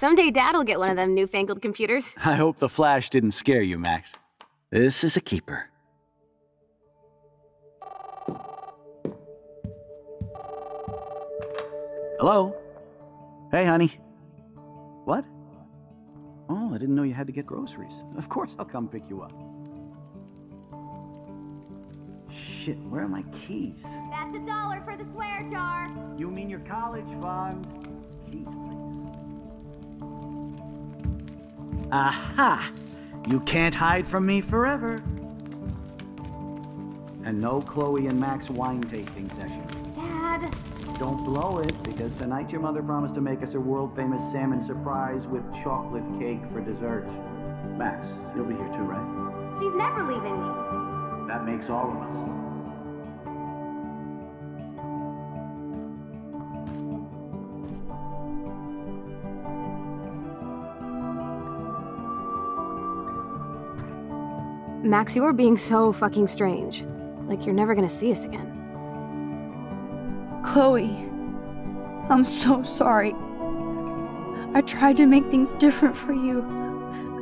Someday Dad'll get one of them newfangled computers. I hope the flash didn't scare you, Max. This is a keeper. Hello? Hey, honey. What? Oh, I didn't know you had to get groceries. Of course I'll come pick you up. Shit, where are my keys? That's $1 for the swear jar. You mean your college fund? Keys, please. Aha! You can't hide from me forever. And no Chloe and Max wine tasting session. Dad. Don't blow it, because tonight your mother promised to make us a world-famous salmon surprise with chocolate cake for dessert. Max, you'll be here too, right? She's never leaving me. That makes all of us. Max, you are being so fucking strange. Like you're never gonna see us again. Chloe, I'm so sorry. I tried to make things different for you.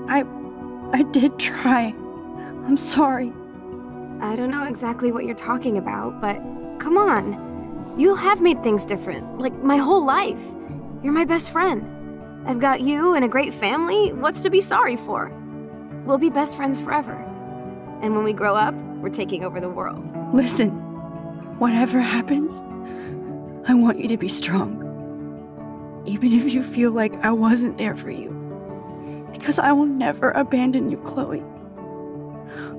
I did try. I'm sorry. I don't know exactly what you're talking about, but come on. You have made things different, like my whole life. You're my best friend. I've got you and a great family. What's to be sorry for? We'll be best friends forever. And when we grow up, we're taking over the world. Listen, whatever happens, I want you to be strong. Even if you feel like I wasn't there for you. Because I will never abandon you, Chloe.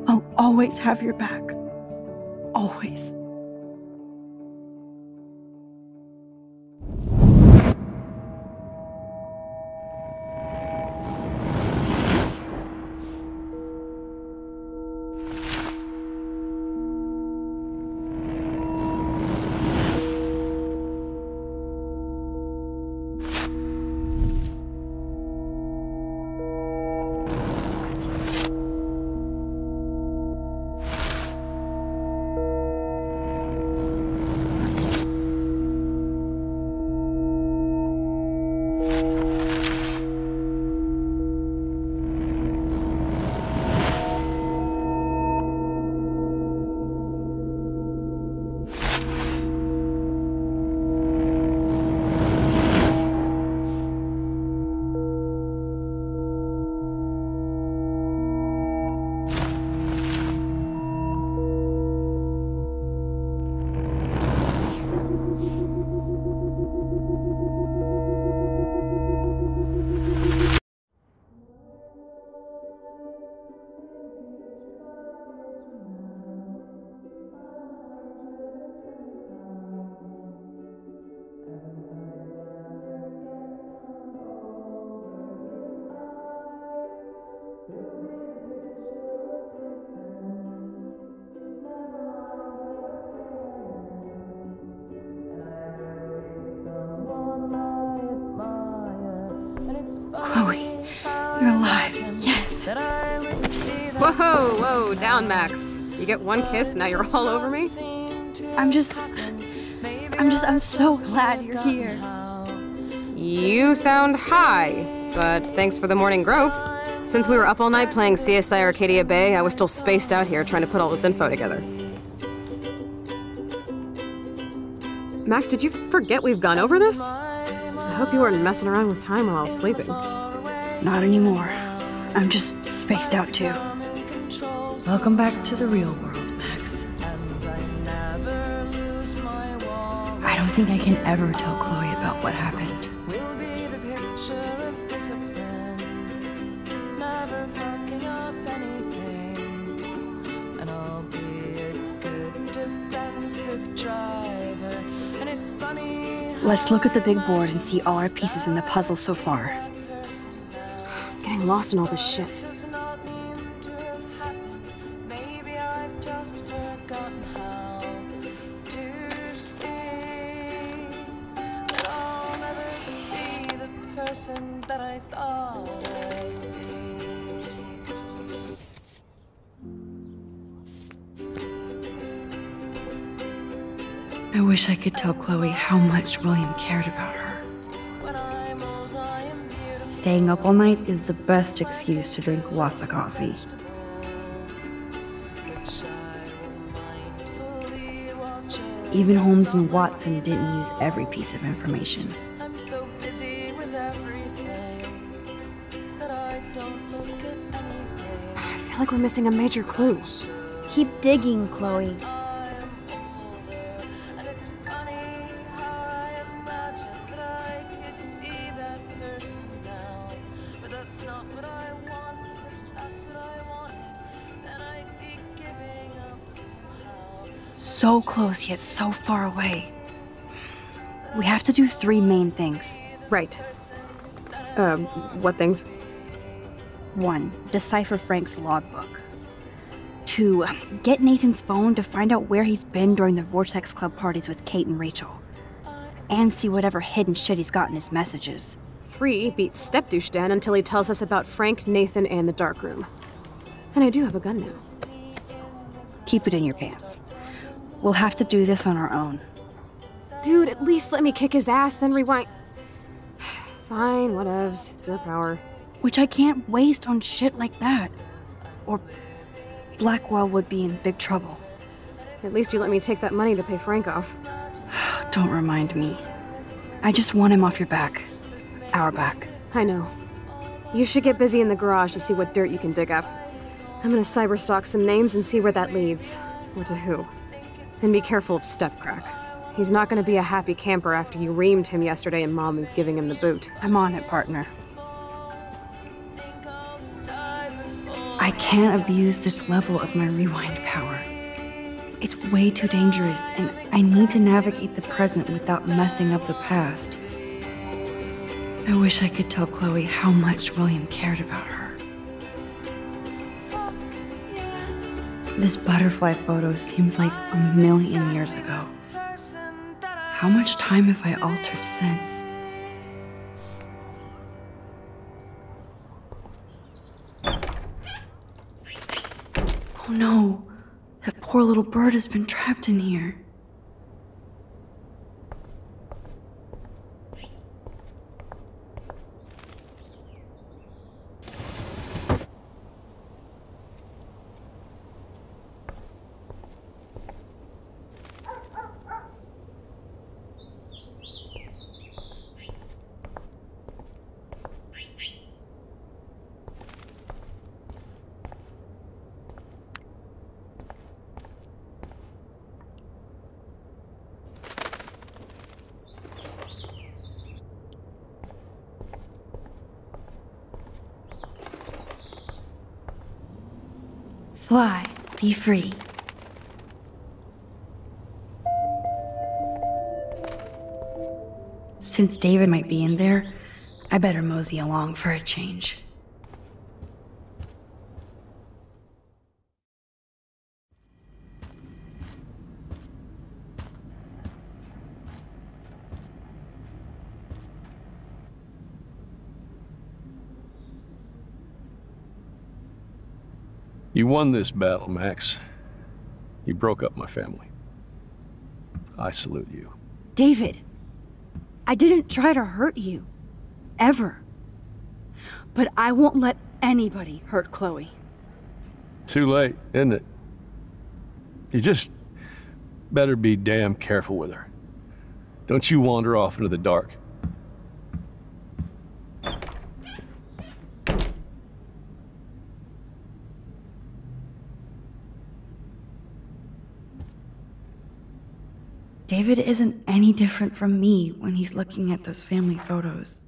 I'll always have your back. Always. Chloe, you're alive. Yes. Whoa, down, Max. You get one kiss, now you're all over me? I'm so glad you're here. You sound high, but thanks for the morning grope. Since we were up all night playing CSI Arcadia Bay, I was still spaced out here trying to put all this info together. Max, did you forget we've gone over this? I hope you weren't messing around with time while I was sleeping. Not anymore. I'm just spaced out too. Welcome back to the real world, Max. I don't think I can ever tell Chloe about what happened. Let's look at the big board and see all our pieces in the puzzle so far. I'm getting lost in all this shit. I wish I could tell Chloe how much William cared about her. staying up all night is the best excuse to drink lots of coffee. Even Holmes and Watson didn't use every piece of information. I feel like we're missing a major clue. Keep digging, Chloe. So close yet so far away. We have to do 3 main things. Right. What things? 1. Decipher Frank's logbook. 2. Get Nathan's phone to find out where he's been during the Vortex Club parties with Kate and Rachel. And see whatever hidden shit he's got in his messages. 3. Beat Stepdouche Dan until he tells us about Frank, Nathan, and the darkroom. And I do have a gun now. Keep it in your pants. We'll have to do this on our own. Dude, at least let me kick his ass, then rewind. Fine, whatevs. It's your power. Which I can't waste on shit like that. Or Blackwell would be in big trouble. At least you let me take that money to pay Frank off. Don't remind me. I just want him off your back. Our back. I know. You should get busy in the garage to see what dirt you can dig up. I'm gonna cyberstalk some names and see where that leads. Or to who. And be careful of Stepcrack. He's not gonna be a happy camper after you reamed him yesterday and Mom is giving him the boot. I'm on it, partner. I can't abuse this level of my rewind power. It's way too dangerous, and I need to navigate the present without messing up the past. I wish I could tell Chloe how much William cared about her. This butterfly photo seems like a million years ago. How much time have I altered since? Oh no, that poor little bird has been trapped in here. Fly, be free. Since David might be in there, I better mosey along for a change. You won this battle, Max. You broke up my family. I salute you. David, I didn't try to hurt you. Ever. But I won't let anybody hurt Chloe. Too late, isn't it? You just better be damn careful with her. Don't you wander off into the dark. David isn't any different from me when he's looking at those family photos.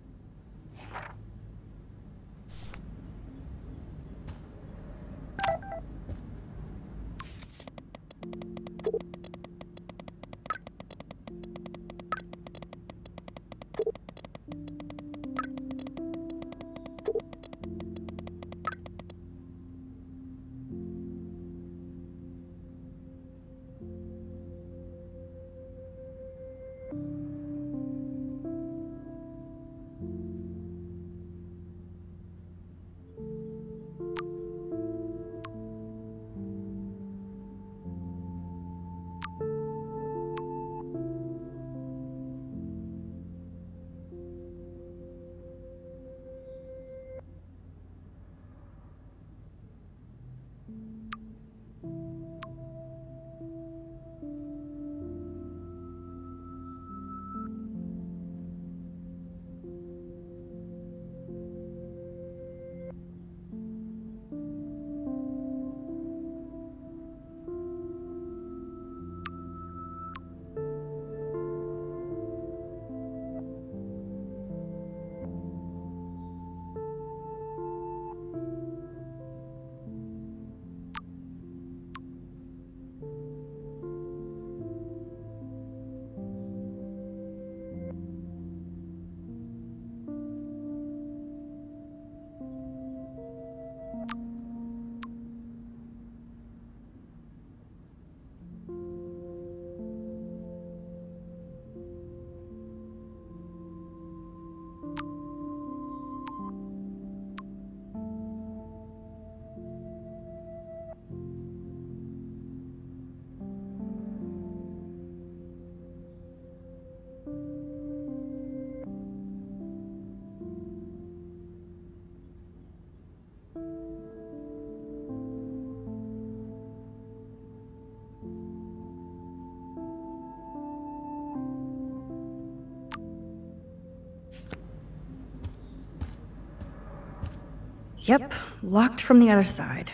Yep, locked from the other side.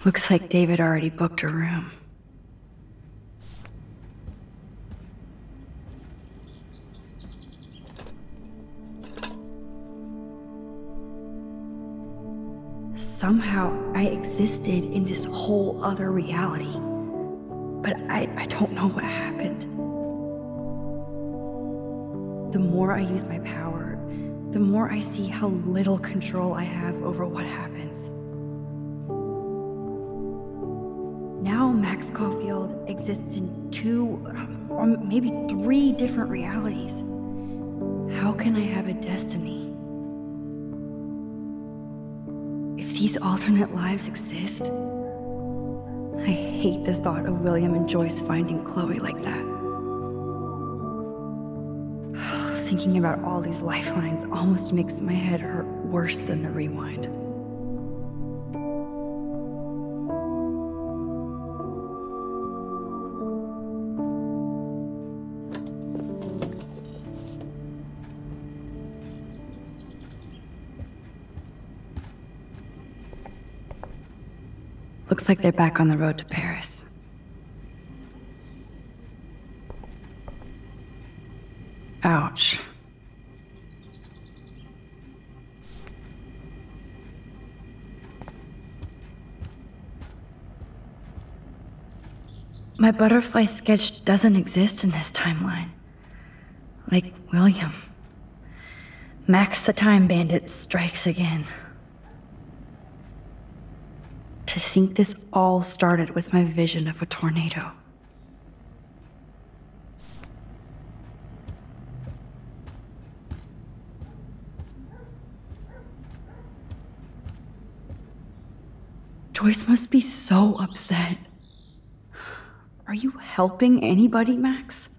Looks like David already booked a room. Somehow I existed in this whole other reality, but I don't know what happened. The more I use my power, the more I see how little control I have over what happens. Now Max Caulfield exists in 2 or maybe 3 different realities. How can I have a destiny? If these alternate lives exist, I hate the thought of William and Joyce finding Chloe like that. Thinking about all these lifelines almost makes my head hurt worse than the rewind. Looks like they're back on the road to Paris. Ouch. My butterfly sketch doesn't exist in this timeline. Like William. Max the Time Bandit strikes again. To think this all started with my vision of a tornado. Joyce must be so upset. Are you helping anybody, Max?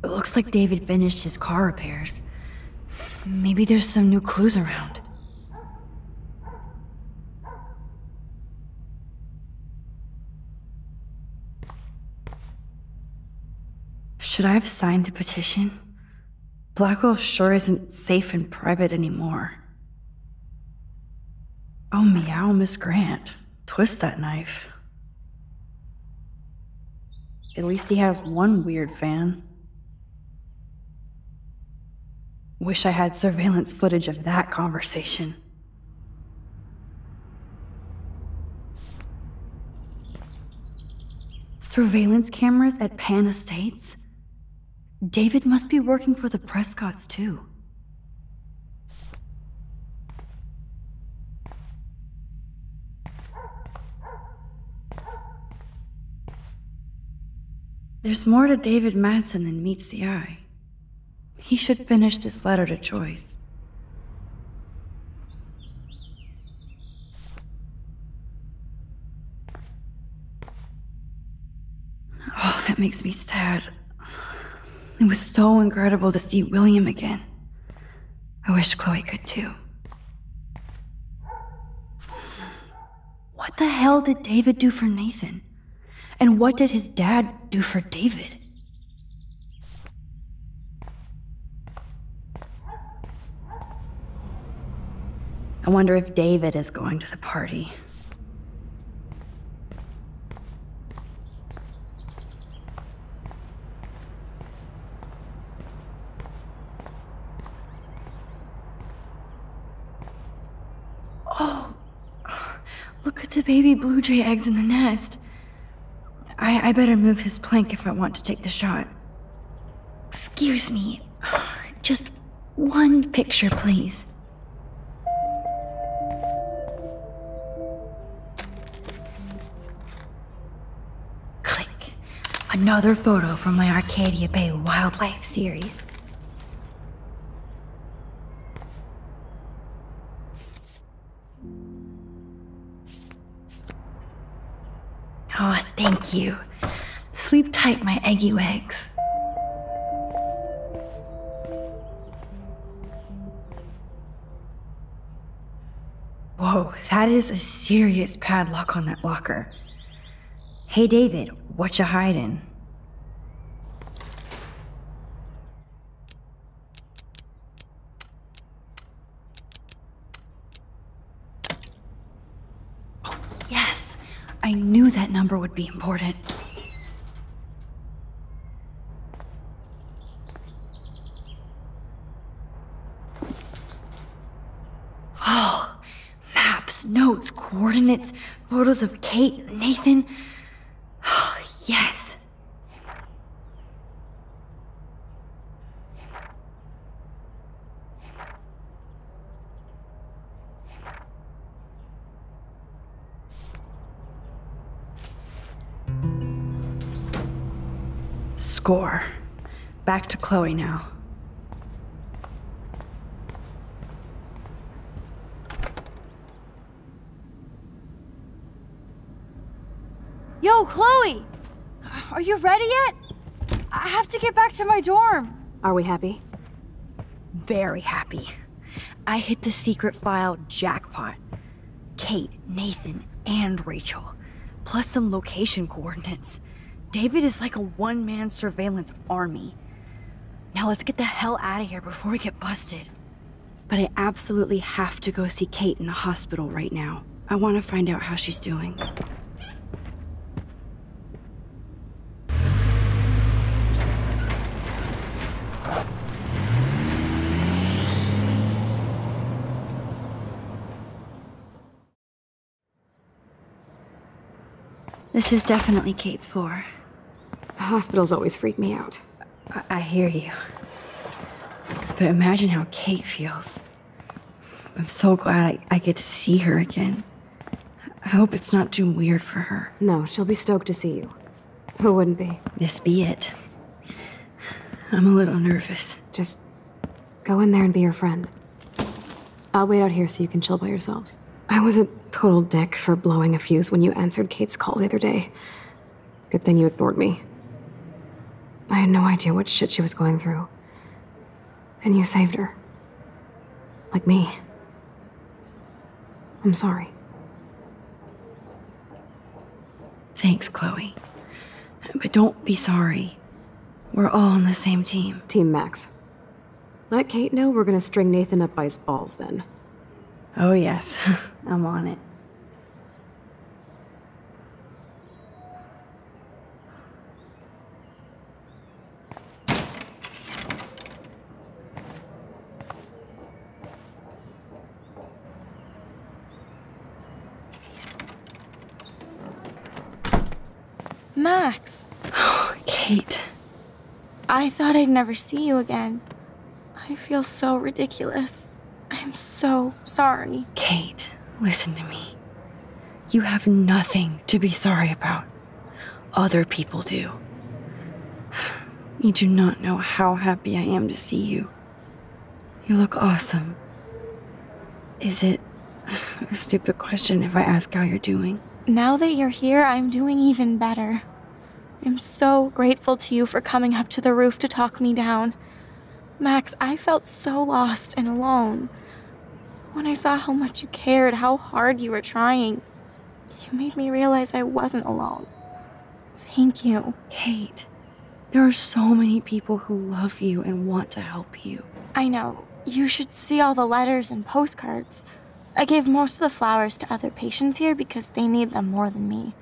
It looks like David finished his car repairs. Maybe there's some new clues around. Should I have signed the petition? Blackwell sure isn't safe and private anymore. Oh, meow, Miss Grant. Twist that knife. At least he has one weird fan. Wish I had surveillance footage of that conversation. Surveillance cameras at Pan Estates? David must be working for the Prescotts, too. There's more to David Madsen than meets the eye. He should finish this letter to Joyce. Oh, that makes me sad. It was so incredible to see William again. I wish Chloe could too. What the hell did David do for Nathan? And what did his dad do for David? I wonder if David is going to the party. Oh, look at the baby blue jay eggs in the nest. I better move his plank if I want to take the shot. Excuse me, just one picture, please. Click. Another photo from my Arcadia Bay Wildlife series. Oh, thank you. Sleep tight, my eggy legs. Whoa, that is a serious padlock on that locker. Hey, David, what you hiding? Oh, yes! I knew that number would be important. Oh, maps, notes, coordinates, photos of Kate, Nathan. Oh, yes. Score. Back to Chloe now. Yo, Chloe! Are you ready yet? I have to get back to my dorm. Are we happy? Very happy. I hit the secret file jackpot. Kate, Nathan, and Rachel. Plus some location coordinates. David is like a one-man surveillance army. Now let's get the hell out of here before we get busted. But I absolutely have to go see Kate in the hospital right now. I want to find out how she's doing. This is definitely Kate's floor. Hospitals always freak me out. I hear you. But imagine how Kate feels. I'm so glad I get to see her again. I hope it's not too weird for her. No, she'll be stoked to see you. Who wouldn't be? This be it. I'm a little nervous. Just go in there and be your friend. I'll wait out here so you can chill by yourselves. I was a total dick for blowing a fuse when you answered Kate's call the other day. Good thing you ignored me. I had no idea what shit she was going through. And you saved her. Like me. I'm sorry. Thanks, Chloe. But don't be sorry. We're all on the same team. Team Max. Let Kate know we're gonna string Nathan up by his balls then. Oh yes, I'm on it. Max. Oh, Kate. I thought I'd never see you again. I feel so ridiculous. I'm so sorry. Kate, listen to me. You have nothing to be sorry about. Other people do. You do not know how happy I am to see you. You look awesome. Is it a stupid question if I ask how you're doing? Now that you're here, I'm doing even better. I'm so grateful to you for coming up to the roof to talk me down. Max, I felt so lost and alone. When I saw how much you cared, how hard you were trying, you made me realize I wasn't alone. Thank you. Kate, there are so many people who love you and want to help you. I know. You should see all the letters and postcards. I gave most of the flowers to other patients here because they need them more than me.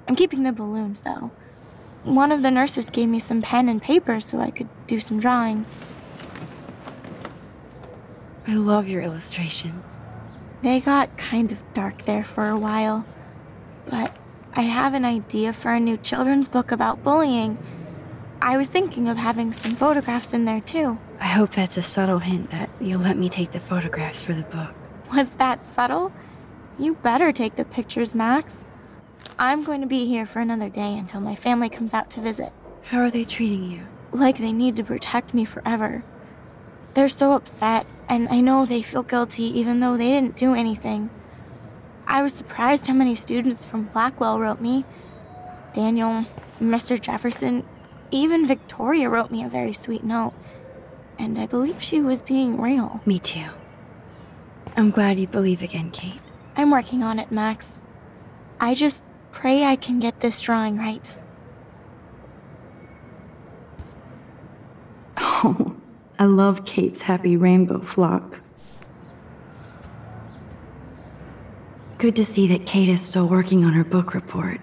I'm keeping the balloons, though. One of the nurses gave me some pen and paper so I could do some drawings. I love your illustrations. They got kind of dark there for a while. But I have an idea for a new children's book about bullying. I was thinking of having some photographs in there, too. I hope that's a subtle hint that you'll let me take the photographs for the book. Was that subtle? You better take the pictures, Max. I'm going to be here for another day until my family comes out to visit. How are they treating you? Like they need to protect me forever. They're so upset, and I know they feel guilty even though they didn't do anything. I was surprised how many students from Blackwell wrote me. Daniel, Mr. Jefferson, even Victoria wrote me a very sweet note. And I believe she was being real. Me too. I'm glad you believe again, Kate. I'm working on it, Max. I just pray I can get this drawing right. Oh, I love Kate's happy rainbow flock. Good to see that Kate is still working on her book report.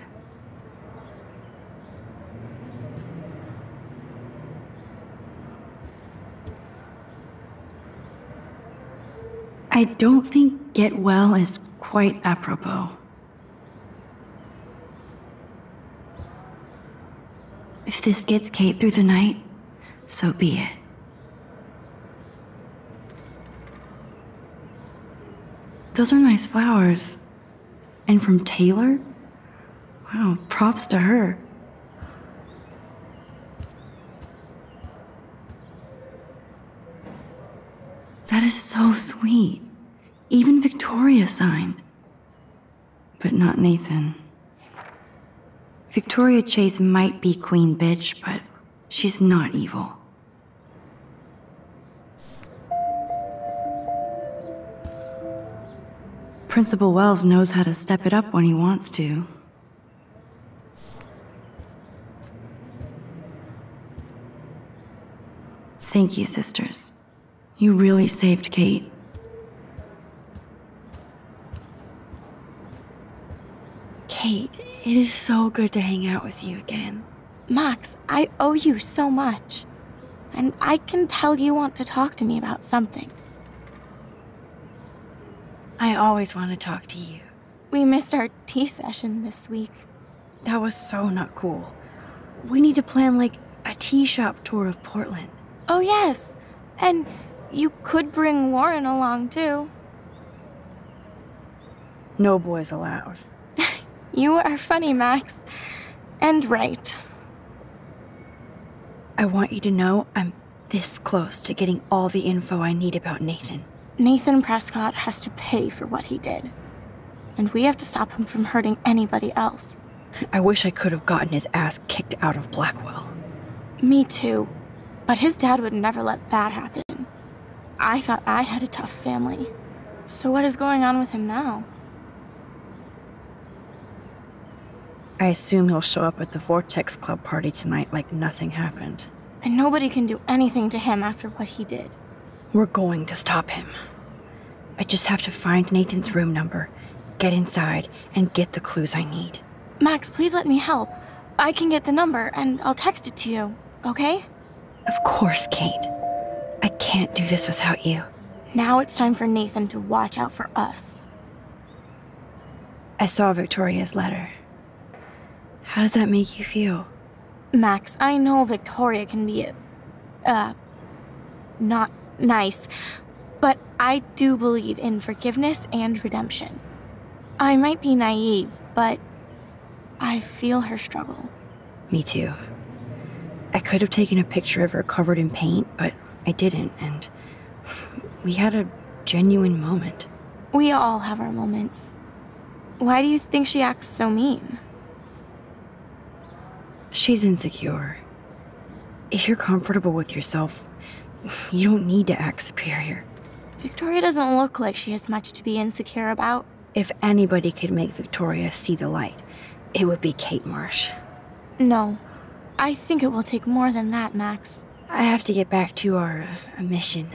I don't think get well is quite apropos. If this gets Kate through the night, so be it. Those are nice flowers. And from Taylor? Wow, props to her. That is so sweet. Even Victoria signed. But not Nathan. Victoria Chase might be queen bitch, but she's not evil. Principal Wells knows how to step it up when he wants to. Thank you, sisters. You really saved Kate. Kate, it is so good to hang out with you again. Max, I owe you so much. And I can tell you want to talk to me about something. I always want to talk to you. We missed our tea session this week. That was so not cool. We need to plan, like, a tea shop tour of Portland. Oh, yes. And you could bring Warren along, too. No boys allowed. You are funny, Max. And right. I want you to know I'm this close to getting all the info I need about Nathan. Nathan Prescott has to pay for what he did. And we have to stop him from hurting anybody else. I wish I could have gotten his ass kicked out of Blackwell. Me too. But his dad would never let that happen. I thought I had a tough family. So what is going on with him now? I assume he'll show up at the Vortex Club party tonight like nothing happened. And nobody can do anything to him after what he did. We're going to stop him. I just have to find Nathan's room number, get inside, and get the clues I need. Max, please let me help. I can get the number, and I'll text it to you, okay? Of course, Kate. I can't do this without you. Now it's time for Nathan to watch out for us. I saw Victoria's letter. How does that make you feel? Max, I know Victoria can be, not nice, but I do believe in forgiveness and redemption. I might be naive, but I feel her struggle. Me too. I could have taken a picture of her covered in paint, but I didn't, and we had a genuine moment. We all have our moments. Why do you think she acts so mean? She's insecure. If you're comfortable with yourself, you don't need to act superior. Victoria doesn't look like she has much to be insecure about. If anybody could make Victoria see the light, it would be Kate Marsh. No. I think it will take more than that, Max. I have to get back to our mission.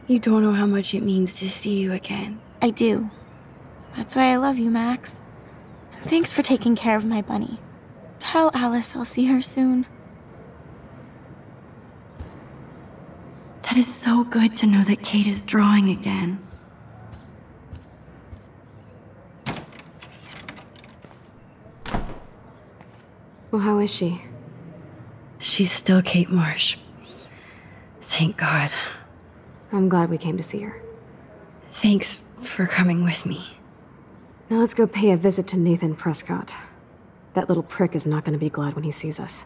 You don't know how much it means to see you again. I do. That's why I love you, Max. Thanks for taking care of my bunny. Tell Alice I'll see her soon. That is so good to know that Kate is drawing again. Well, how is she? She's still Kate Marsh. Thank God. I'm glad we came to see her. Thanks for coming with me. Now let's go pay a visit to Nathan Prescott. That little prick is not going to be glad when he sees us.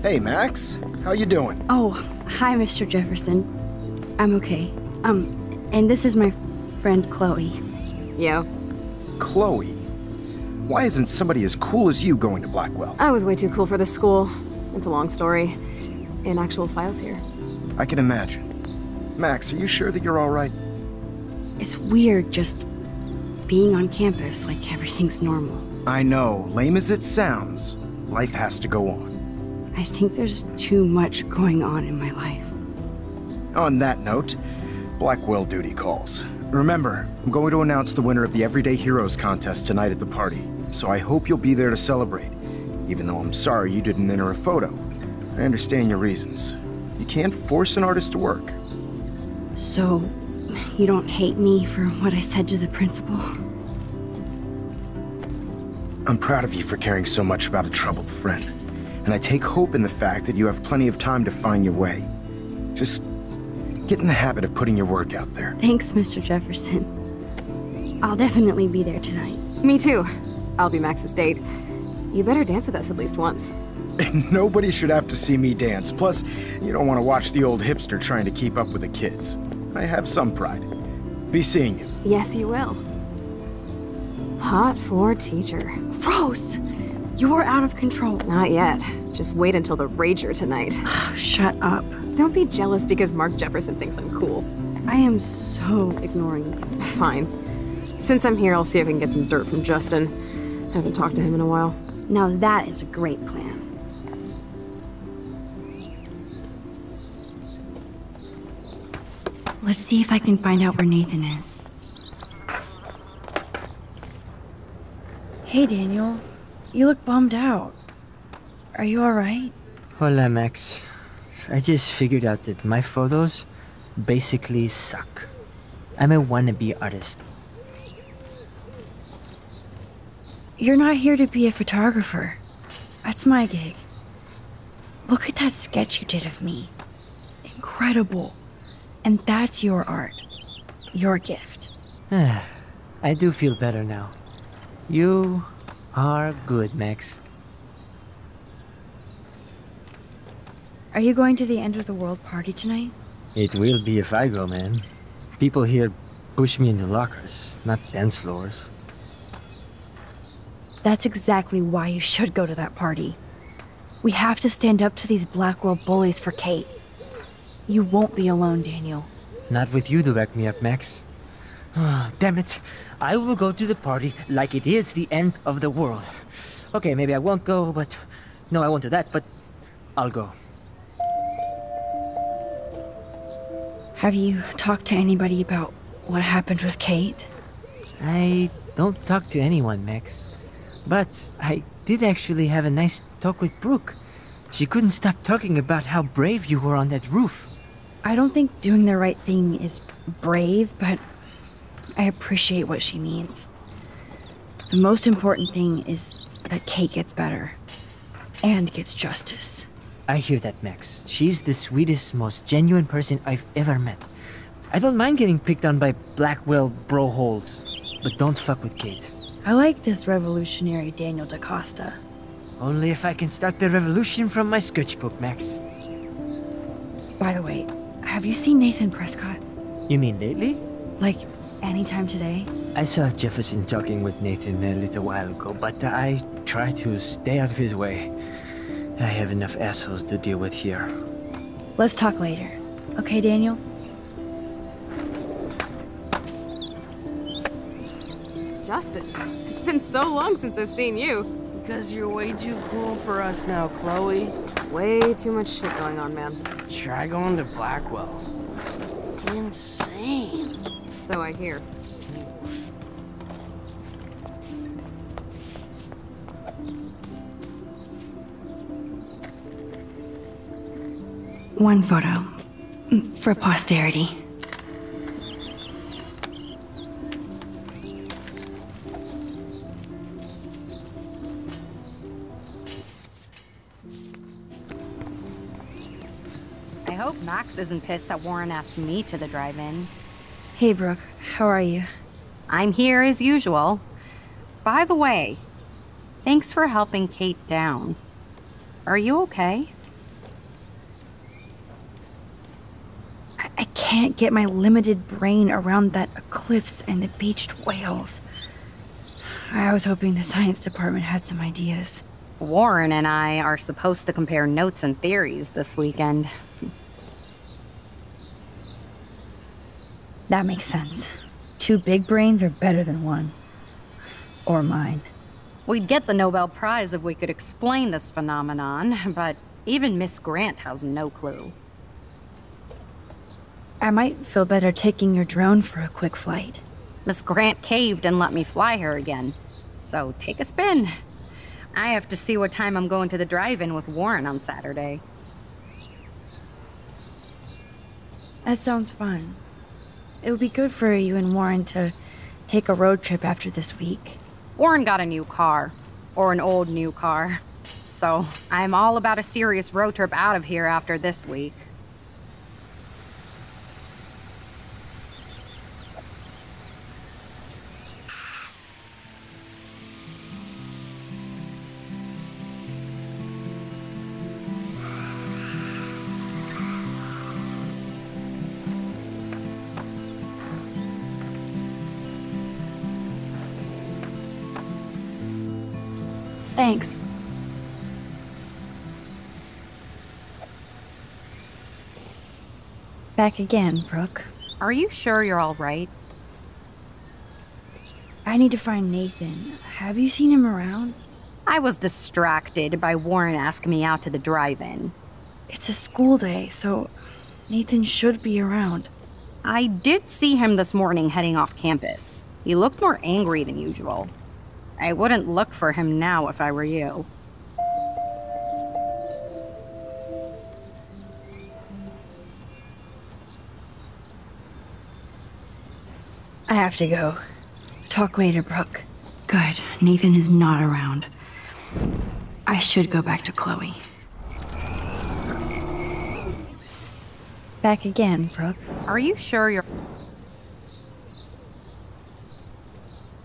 Hey, Max. How you doing? Oh, hi, Mr. Jefferson. I'm okay. And this is my friend Chloe. Yo. Chloe? Why isn't somebody as cool as you going to Blackwell? I was way too cool for this school. It's a long story. In actual files here. I can imagine. Max, are you sure that you're all right? It's weird just being on campus like everything's normal. I know, lame as it sounds, life has to go on. I think there's too much going on in my life. On that note, Blackwell duty calls. Remember, I'm going to announce the winner of the Everyday Heroes contest tonight at the party, so I hope you'll be there to celebrate, even though I'm sorry you didn't enter a photo. I understand your reasons. You can't force an artist to work. So, you don't hate me for what I said to the principal? I'm proud of you for caring so much about a troubled friend, and I take hope in the fact that you have plenty of time to find your way. Just get in the habit of putting your work out there. Thanks, Mr. Jefferson. I'll definitely be there tonight. Me too. I'll be Max's date. You better dance with us at least once. Nobody should have to see me dance. Plus, you don't want to watch the old hipster trying to keep up with the kids. I have some pride. Be seeing you. Yes, you will. Hot for teacher. Gross! You're out of control. Not yet. Just wait until the rager tonight. Shut up. Don't be jealous because Mark Jefferson thinks I'm cool. I am so ignoring you. Fine. Since I'm here, I'll see if I can get some dirt from Justin. Haven't talked to him in a while. Now that is a great plan. Let's see if I can find out where Nathan is. Hey, Daniel. You look bummed out. Are you alright? Hola, Max. I just figured out that my photos basically suck. I'm a wannabe artist. You're not here to be a photographer. That's my gig. Look at that sketch you did of me. Incredible. And that's your art. Your gift. I do feel better now. You are good, Max. Are you going to the end of the world party tonight? It will be if I go, man. People here push me into lockers, not dance floors. That's exactly why you should go to that party. We have to stand up to these Blackwell bullies for Kate. You won't be alone, Daniel. Not with you to back me up, Max. Oh, damn it. I will go to the party like it is the end of the world. Okay, maybe I won't go, but... No, I won't do that, but... I'll go. Have you talked to anybody about what happened with Kate? I don't talk to anyone, Max. But I did actually have a nice talk with Brooke. She couldn't stop talking about how brave you were on that roof. I don't think doing the right thing is brave, but I appreciate what she means. The most important thing is that Kate gets better and gets justice. I hear that, Max. She's the sweetest, most genuine person I've ever met. I don't mind getting picked on by Blackwell bro holes, but don't fuck with Kate. I like this revolutionary Daniel DaCosta. Only if I can start the revolution from my sketchbook, Max. By the way, have you seen Nathan Prescott? You mean lately? Like, anytime today? I saw Jefferson talking with Nathan a little while ago, but I try to stay out of his way. I have enough assholes to deal with here. Let's talk later. Okay, Daniel? Justin, it's been so long since I've seen you. Because you're way too cool for us now, Chloe. Way too much shit going on, man. Try going to Blackwell. Insane. So I hear. One photo. For posterity. I hope Max isn't pissed that Warren asked me to the drive-in. Hey, Brooke. How are you? I'm here as usual. By the way, thanks for helping Kate down. Are you okay? can't get my limited brain around that eclipse and the beached whales. I was hoping the science department had some ideas. Warren and I are supposed to compare notes and theories this weekend. That makes sense. 2 big brains are better than 1. Or mine. We'd get the Nobel Prize if we could explain this phenomenon, but even Miss Grant has no clue. I might feel better taking your drone for a quick flight. Miss Grant caved and let me fly her again. So take a spin. I have to see what time I'm going to the drive-in with Warren on Saturday. That sounds fun. It would be good for you and Warren to take a road trip after this week. Warren got a new car. Or an old new car. So I'm all about a serious road trip out of here after this week. Thanks. Back again, Brooke. Are you sure you're all right? I need to find Nathan. Have you seen him around? I was distracted by Warren asking me out to the drive-in. It's a school day, so Nathan should be around. I did see him this morning heading off campus. He looked more angry than usual. I wouldn't look for him now if I were you. I have to go. Talk later, Brooke. Good. Nathan is not around. I should go back to Chloe. Back again, Brooke. Are you sure you're...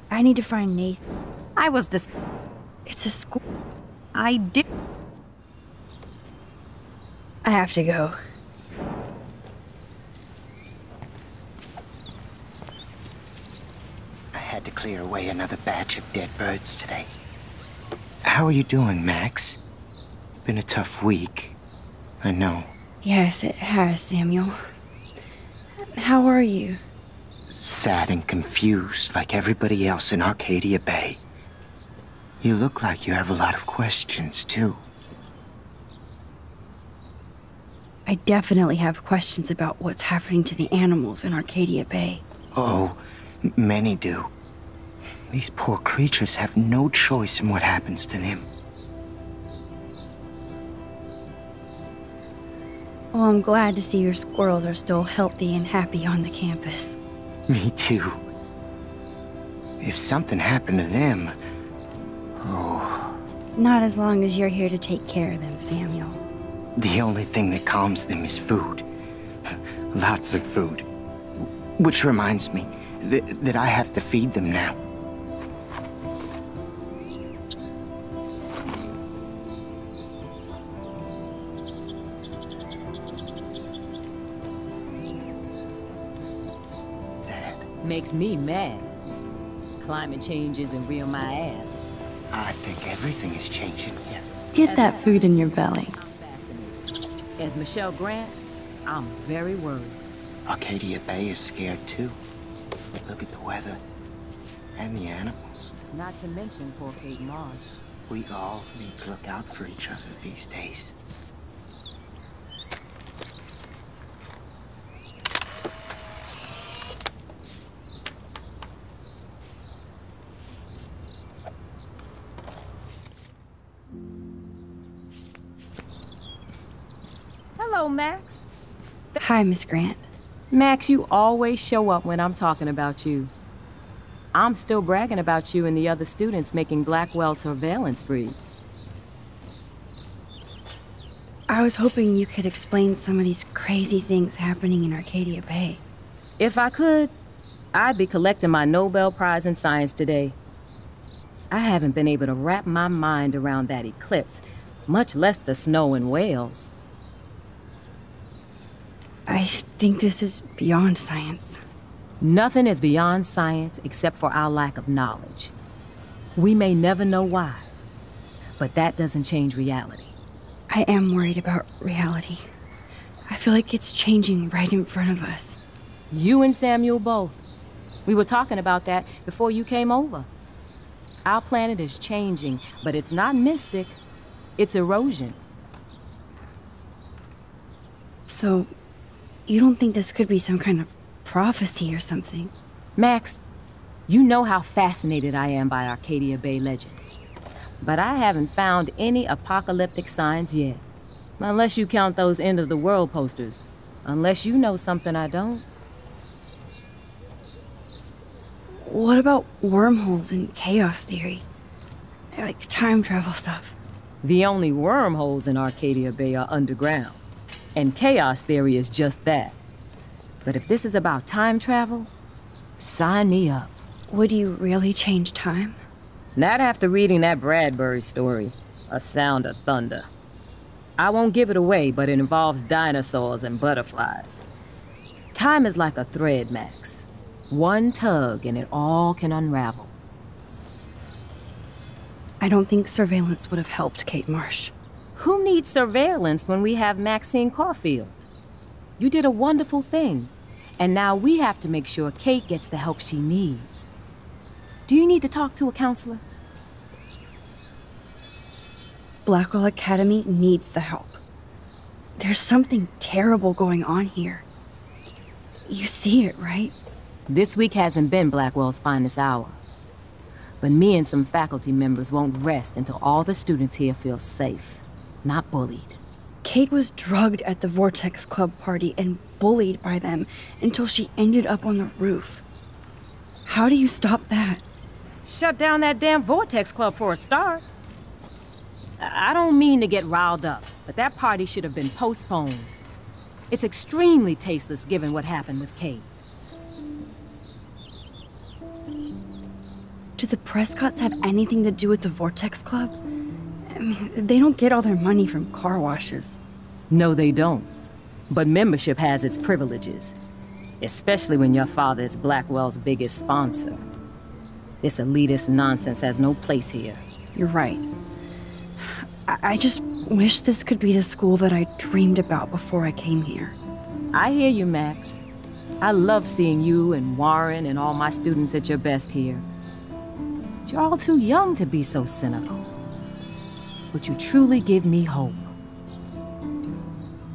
I need to find Nathan. I was It's a school. I did... I have to go. I had to clear away another batch of dead birds today. How are you doing, Max? Been a tough week. I know. Yes, it has, Samuel. How are you? Sad and confused like everybody else in Arcadia Bay. You look like you have a lot of questions, too. I definitely have questions about what's happening to the animals in Arcadia Bay. Oh, many do. These poor creatures have no choice in what happens to them. Well, I'm glad to see your squirrels are still healthy and happy on the campus. Me too. If something happened to them... Oh... Not as long as you're here to take care of them, Samuel. The only thing that calms them is food. Lots of food. Which reminds me that I have to feed them now. Makes me mad. Climate change isn't real my ass. I think everything is changing here. Get that food in your belly. As Michelle Grant, I'm very worried. Arcadia Bay is scared too. Look at the weather. And the animals. Not to mention poor Kate Marsh. We all need to look out for each other these days. Hello, Max. Hi, Miss Grant. Max, you always show up when I'm talking about you. I'm still bragging about you and the other students making Blackwell surveillance free. I was hoping you could explain some of these crazy things happening in Arcadia Bay. If I could, I'd be collecting my Nobel Prize in Science today. I haven't been able to wrap my mind around that eclipse, much less the snow and whales. I think this is beyond science. Nothing is beyond science except for our lack of knowledge. We may never know why, but that doesn't change reality. I am worried about reality. I feel like it's changing right in front of us. You and Samuel both. We were talking about that before you came over. Our planet is changing, but it's not mystic. It's erosion. So, you don't think this could be some kind of prophecy or something? Max, you know how fascinated I am by Arcadia Bay legends. But I haven't found any apocalyptic signs yet. Unless you count those end-of-the-world posters. Unless you know something I don't. What about wormholes and chaos theory? Like time travel stuff. The only wormholes in Arcadia Bay are underground. And chaos theory is just that. But if this is about time travel, sign me up. Would you really change time? Not after reading that Bradbury story, A Sound of Thunder. I won't give it away, but it involves dinosaurs and butterflies. Time is like a thread, Max. One tug and it all can unravel. I don't think surveillance would have helped Kate Marsh. Who needs surveillance when we have Maxine Caulfield? You did a wonderful thing, and now we have to make sure Kate gets the help she needs. Do you need to talk to a counselor? Blackwell Academy needs the help. There's something terrible going on here. You see it, right? This week hasn't been Blackwell's finest hour. But me and some faculty members won't rest until all the students here feel safe, not bullied. Kate was drugged at the Vortex Club party and bullied by them until she ended up on the roof. How do you stop that? Shut down that damn Vortex Club for a start. I don't mean to get riled up, but that party should have been postponed. It's extremely tasteless given what happened with Kate. Do the Prescotts have anything to do with the Vortex Club? I mean, they don't get all their money from car washes. No, they don't. But membership has its privileges. Especially when your father is Blackwell's biggest sponsor. This elitist nonsense has no place here. You're right. I just wish this could be the school that I dreamed about before I came here. I hear you, Max. I love seeing you and Warren and all my students at your best here. But you're all too young to be so cynical. But you truly give me hope.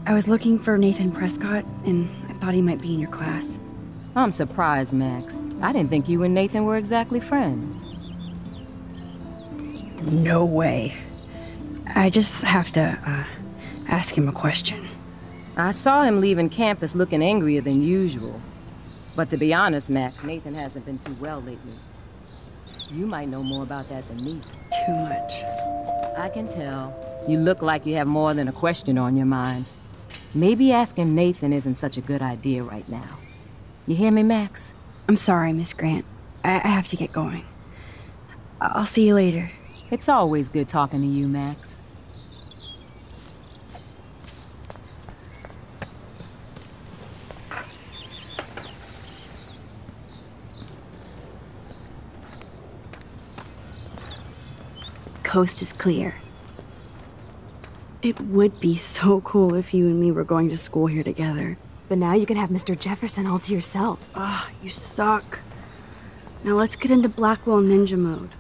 I was looking for Nathan Prescott, and I thought he might be in your class. I'm surprised, Max. I didn't think you and Nathan were exactly friends. No way. I just have to, ask him a question. I saw him leaving campus looking angrier than usual. But to be honest, Max, Nathan hasn't been too well lately. You might know more about that than me. Too much. I can tell. You look like you have more than a question on your mind. Maybe asking Nathan isn't such a good idea right now. You hear me, Max? I'm sorry, Miss Grant. I have to get going. I'll see you later. It's always good talking to you, Max. Coast is clear. It would be so cool if you and me were going to school here together. But now you can have Mr. Jefferson all to yourself. Ah, you suck. Now let's get into Blackwell Ninja mode.